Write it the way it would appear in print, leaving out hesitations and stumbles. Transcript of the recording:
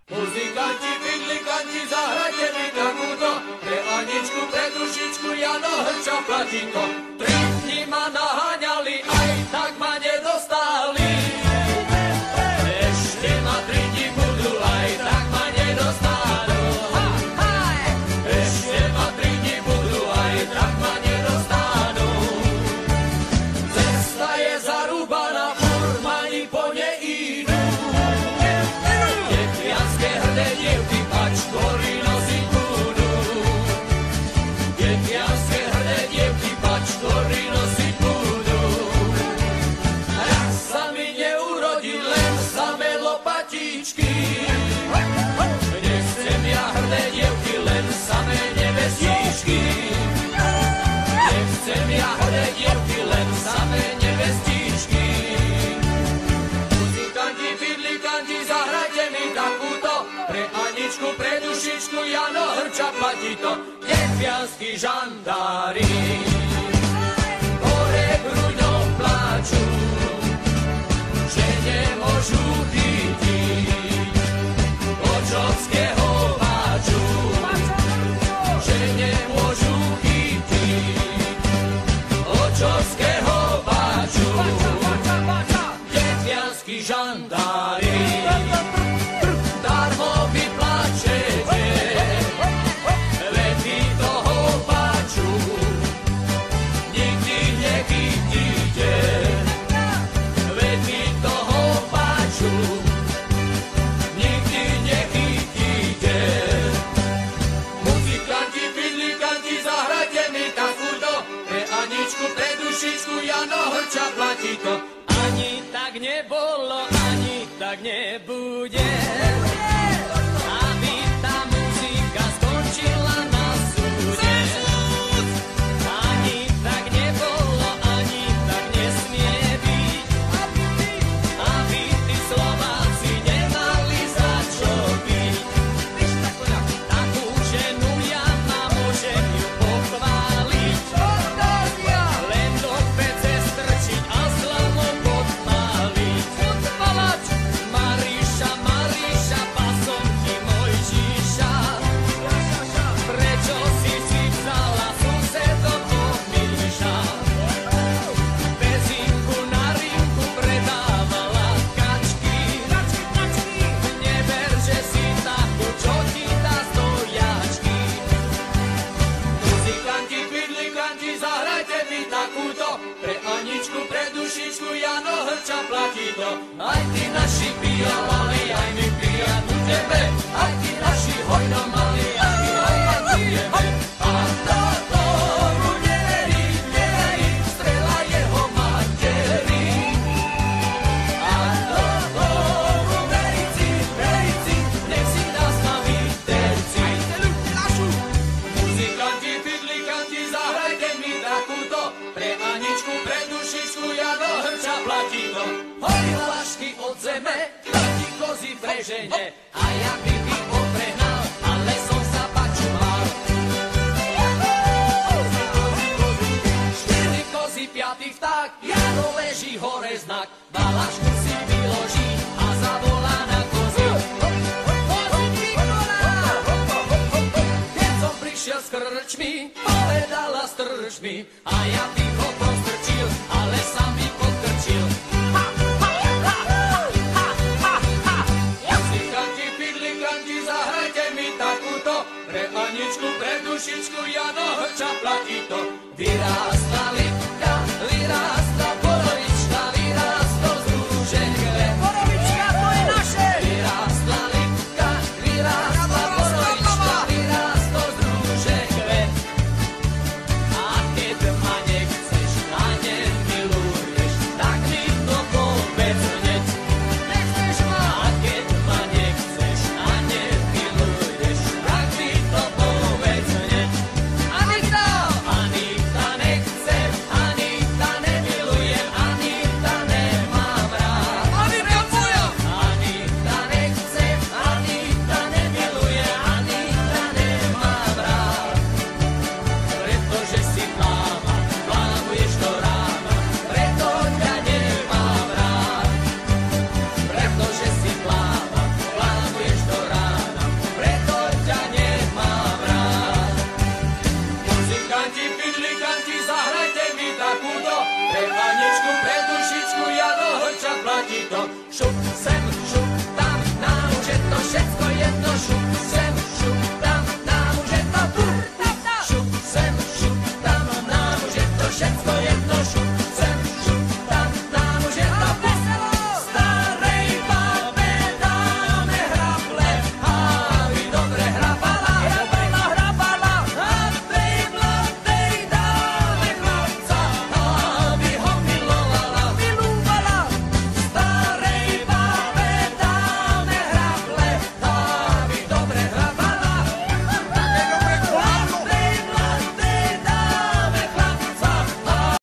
Muzikanti, fidlikanti, zahrajte mi takúto, pre Aničku, pre dušičku, Jano Hrča platí to. 3 dní ma naháňali, aj tak ma nedostali. Ešte ma 3 dní budú, aj tak ma nedostanú. Ešte ma 3 dní budú, aj tak ma nedostanú. Cesta je zarúbaná, furmani po nej idú. Detvianske hrdé dievky pačkory nosiť budú. Detvianske hrdé dievky pačkory nosiť budú. Raz sa mi neurodí len samé lopatičky. Nechcem ja hrdé dievky, len samé nevestičky. Nechcem ja hrdé dievky, len samé nevestičky. Muzikanti, fidlikanti, zahrajte mi takúto, pre Aničku, pre dušičku, Jano Hrča platí to. Detvianski žandári hore Bruňou pláču, že nemôžu chytiť Očovského váču, že nemôžu chytiť Očovského váču. Detvianski žandári darmo vy plačete, veď vy toho váču nikdy nechytíte, veď vy toho váču nikdy nechytíte. Muzikanti, fidlikanti, zahrajte mi takúto, pre Aničku, pre dušičku, Jano Hrča platí to. Ani tak nebolo, ani tak nebude, aby tá muzika skončila na súde. Ani tak nebolo, ani tak nesmie byť, aby tí Slováci nemali za čo byť. Takú ženu ja mám, môžem ju pochváliť, len do pece strčiť a slamou podpáliť. Maríša, Maríša, pasom ti Mojžiša, prečo si vzala susedom od Míša? Pezinku na rinku predávala kačky, neber, že si takú, čo ti dá stojačky. Muzikanti, fidlikanti, zahrajte mi takúto, pre Aničku, pre dušičku, Jano Hrča platí to. Aj tí naši pijavali, aj my pijatujeme, aj tí naši hojno mali, aj my hojnatujeme. A tátoru neverí, neverí, strela jeho materi. A tátoru verici, verici, nech si nás na výterci. Muzikanti, fidlikanti, zahrajte mi takúto, pre Aničku, pre dušičku, Jano Hrča platí to. Hoj, lašky od zeme, chrti kozy prežene, a ja by oprehnal, ale som sa pačumal. 4 kozy, 5 vták, Jano leží hore znak, balašku si vyloží a zavolá na kozy. Keď som prišiel s krčmi, povedala s tržmi, a ja by ho postrčil, ale sám by podkrčil. Muzikanti, fidlikanti, zahrajte mi takúto, pre Aničku, pre dušičku, Jano Hrča platí to. Vyrástla lipka, vyrástla borovička, vyrástlo z rúžek kvet. Borovička, to je naše! Vyrástla lipka, vyrástla borovička, vyrástlo z rúžek kvet. A keď ma nechceš a nemiluješ, tak mi to povedz hneď. Nechceš ma? A keď ma nechceš a nemiluješ, tak mi to povedz hneď. Anita! Anita nechce se